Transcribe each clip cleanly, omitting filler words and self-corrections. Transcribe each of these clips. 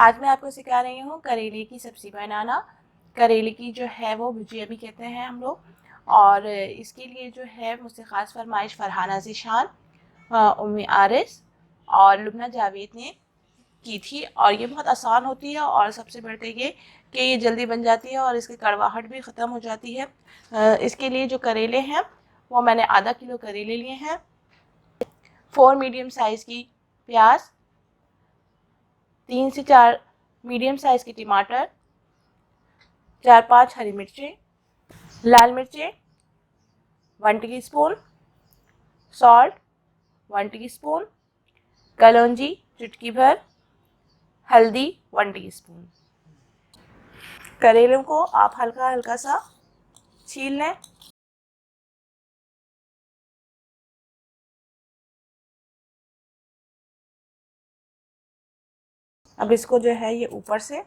आज मैं आपको सिखा रही हूँ करेले की सब्ज़ी बनाना। करेले की जो है वो भुजिया भी कहते हैं हम लोग। और इसके लिए जो है मुझसे ख़ास फरमाइश फरहाना ज़ीशान, उम्मी आरिस और लुबना जावेद ने की थी। और ये बहुत आसान होती है और सबसे बढ़कर ये कि ये जल्दी बन जाती है और इसकी कड़वाहट भी ख़त्म हो जाती है। इसके लिए जो करेले हैं वो मैंने आधा किलो करेले लिए हैं, 4 मीडियम साइज़ की प्याज, 3 से 4 मीडियम साइज़ के टमाटर, 4-5 हरी मिर्चें, लाल मिर्चें 1 टीस्पून, सॉल्ट 1 टीस्पून, कलौंजी चुटकी भर, हल्दी 1 टीस्पून। करेलों को आप हल्का हल्का सा छील लें। अब इसको जो है ये ऊपर से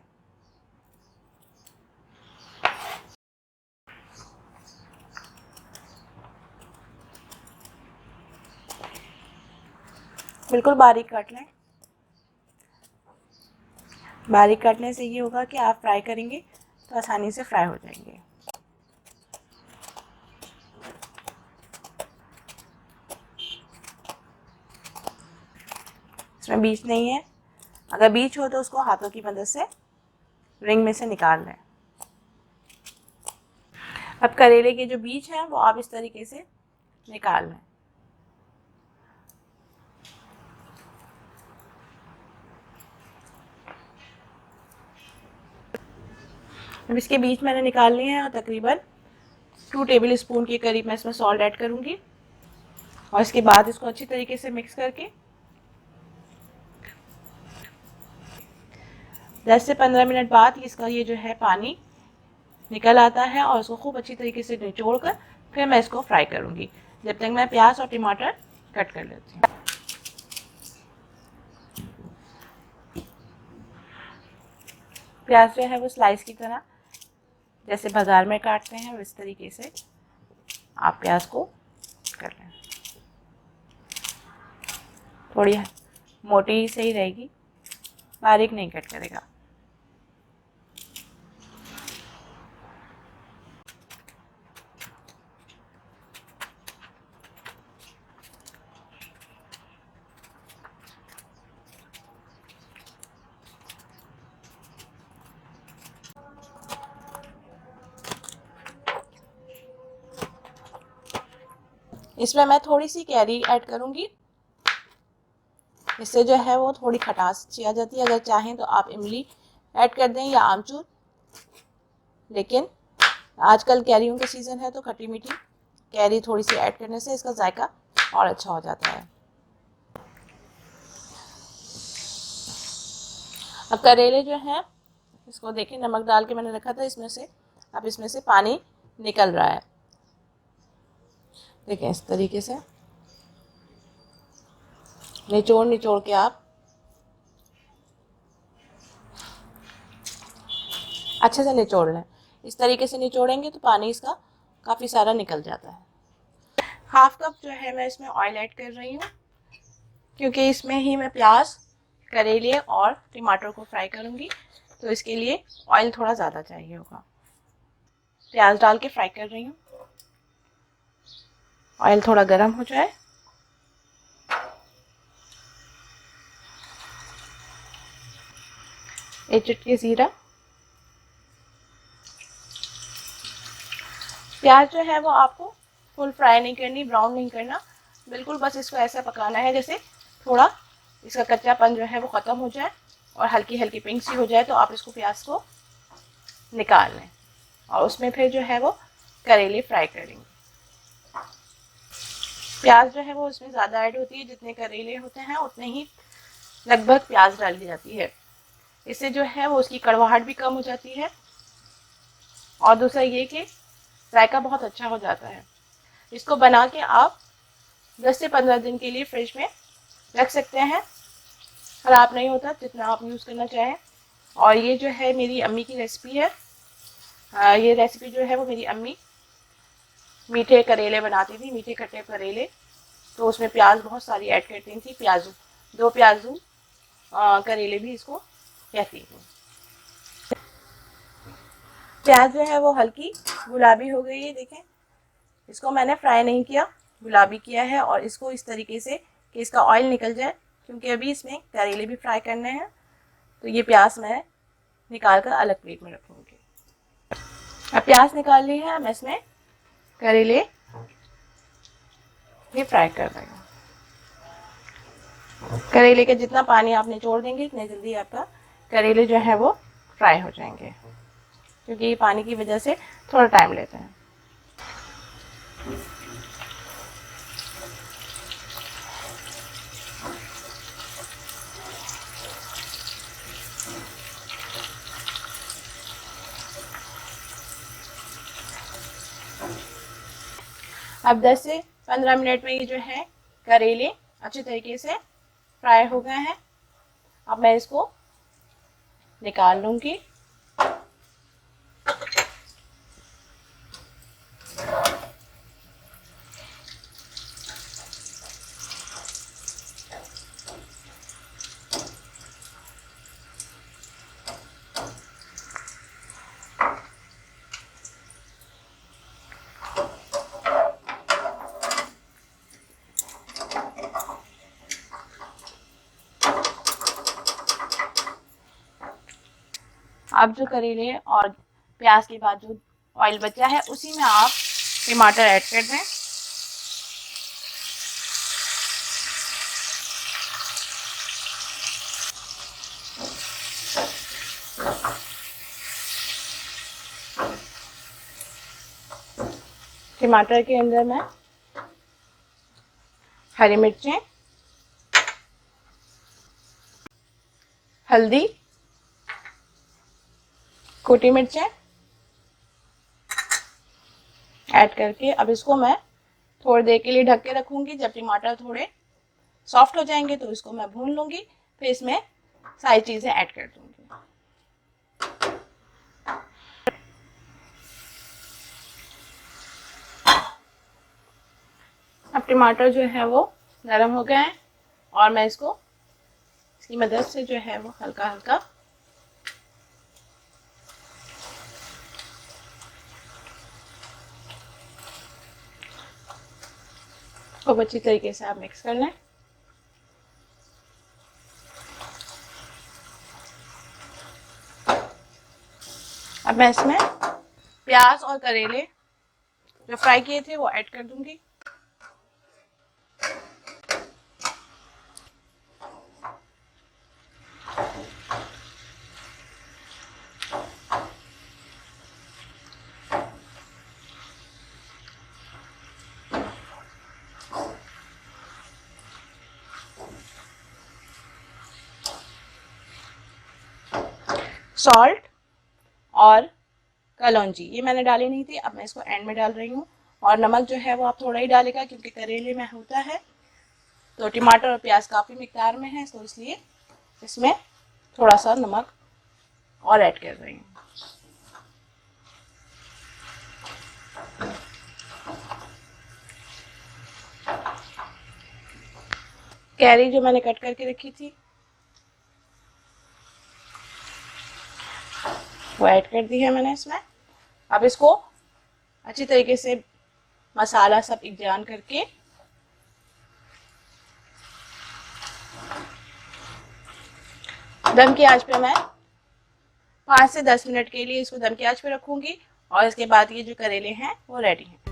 बिल्कुल बारीक काट लें। बारीक काटने से ये होगा कि आप फ्राई करेंगे तो आसानी से फ्राई हो जाएंगे। इसमें बीज नहीं है, अगर बीज हो तो उसको हाथों की मदद से रिंग में से निकाल लें। अब करेले के जो बीज हैं वो आप इस तरीके से निकाल लें। अब इसके बीज मैंने निकाल लिए हैं और तकरीबन 2 टेबल स्पून के करीब मैं इसमें सॉल्ट ऐड करूँगी। और इसके बाद इसको अच्छी तरीके से मिक्स करके 10 से 15 मिनट बाद इसका ये जो है पानी निकल आता है और उसको खूब अच्छी तरीके से निचोड़ कर फिर मैं इसको फ्राई करूँगी, जब तक मैं प्याज और टमाटर कट कर लेती हूँ। प्याज जो है वो स्लाइस की तरह जैसे बाज़ार में काटते हैं इस तरीके से आप प्याज को कर लें। थोड़ी मोटी ही सही रहेगी, बारीक नहीं कट करेगा। इसमें मैं थोड़ी सी कैरी ऐड करूँगी, इससे जो है वो थोड़ी खटास अच्छी आ जाती है। अगर चाहें तो आप इमली ऐड कर दें या आमचूर, लेकिन आजकल कैरियों का सीज़न है तो खट्टी मीठी कैरी थोड़ी सी ऐड करने से इसका जायका और अच्छा हो जाता है। अब करेले जो हैं इसको देखें, नमक डाल के मैंने रखा था इसमें से, अब इसमें से पानी निकल रहा है। देखें इस तरीके से निचोड़ निचोड़ के आप अच्छे से निचोड़ लें। इस तरीके से निचोड़ेंगे तो पानी इसका काफ़ी सारा निकल जाता है। हाफ कप जो है मैं इसमें ऑयल ऐड कर रही हूँ, क्योंकि इसमें ही मैं प्याज, करेले और टमाटर को फ्राई करूँगी, तो इसके लिए ऑयल थोड़ा ज़्यादा चाहिए होगा। प्याज डाल के फ्राई कर रही हूँ। ऑयल थोड़ा गर्म हो जाए एक चुटकी ज़ीरा। प्याज जो है वो आपको फुल फ्राई नहीं करनी, ब्राउन नहीं करना, बिल्कुल बस इसको ऐसा पकाना है जैसे थोड़ा इसका कच्चापन जो है वो ख़त्म हो जाए और हल्की हल्की पिंक सी हो जाए, तो आप इसको प्याज को निकाल लें और उसमें फिर जो है वो करेले फ्राई करेंगे। प्याज जो है वो उसमें ज़्यादा ऐड होती है, जितने करेले होते हैं उतने ही लगभग प्याज डाली जाती है। इससे जो है वो उसकी कड़वाहट भी कम हो जाती है और दूसरा ये कि जायका बहुत अच्छा हो जाता है। इसको बना के आप 10 से 15 दिन के लिए फ्रिज में रख सकते हैं, ख़राब नहीं होता, जितना आप यूज़ करना चाहें। और ये जो है मेरी अम्मी की रेसिपी है। ये रेसिपी जो है वो मेरी अम्मी मीठे करेले बनाती थी, मीठे खट्टे करेले, तो उसमें प्याज बहुत सारी ऐड करती थी। प्याजू 2 प्याजू करेले भी इसको कहती हूँ। प्याज जो है वो हल्की गुलाबी हो गई है, देखें। इसको मैंने फ्राई नहीं किया, गुलाबी किया है। और इसको इस तरीके से कि इसका ऑयल निकल जाए, क्योंकि अभी इसमें करेले भी फ्राई करने हैं। तो ये प्याज मैं निकाल कर अलग प्लेट में रखूँगी। अब प्याज निकाल ली है, मैं इसमें करेले भी फ्राई कर रही हूँ। करेले का जितना पानी आप निचोड़ देंगे इतने जल्दी आपका करेले जो है वो फ्राई हो जाएंगे, क्योंकि ये पानी की वजह से थोड़ा टाइम लेते हैं। अब 10 से 15 मिनट में ये जो है करेले अच्छे तरीके से फ्राई हो गए हैं। अब मैं इसको निकाल लूँगी। अब जो करेले और प्याज के बाद जो ऑयल बचा है उसी में आप टमाटर ऐड कर दें। टमाटर के अंदर मैं हरी मिर्चें, हल्दी, कुटी मिर्चें ऐड करके अब इसको मैं थोड़ी देर के लिए ढक के रखूंगी। जब टमाटर थोड़े सॉफ्ट हो जाएंगे तो इसको मैं भून लूंगी, फिर इसमें सारी चीज़ें ऐड कर दूंगी। अब टमाटर जो है वो नरम हो गए हैं और मैं इसकी मदद से जो है वो हल्का हल्का खूब अच्छी तरीके से आप मिक्स कर लें। अब मैं इसमें प्याज और करेले जो फ्राई किए थे वो ऐड कर दूंगी। सॉल्ट और कलौंजी ये मैंने डाली नहीं थी, अब मैं इसको एंड में डाल रही हूँ। और नमक जो है वो आप थोड़ा ही डालेगा, क्योंकि करेले में होता है तो टमाटर और प्याज काफ़ी मिकदार में है, तो इसलिए इसमें थोड़ा सा नमक और ऐड कर रही हूँ। कैरी जो मैंने कट करके रखी थी वो ऐड कर दी है मैंने इसमें। अब इसको अच्छी तरीके से मसाला सब इकजान करके दम की आंच पे मैं 5 से 10 मिनट के लिए इसको दम की आंच पे रखूंगी और इसके बाद ये जो करेले हैं वो रेडी हैं।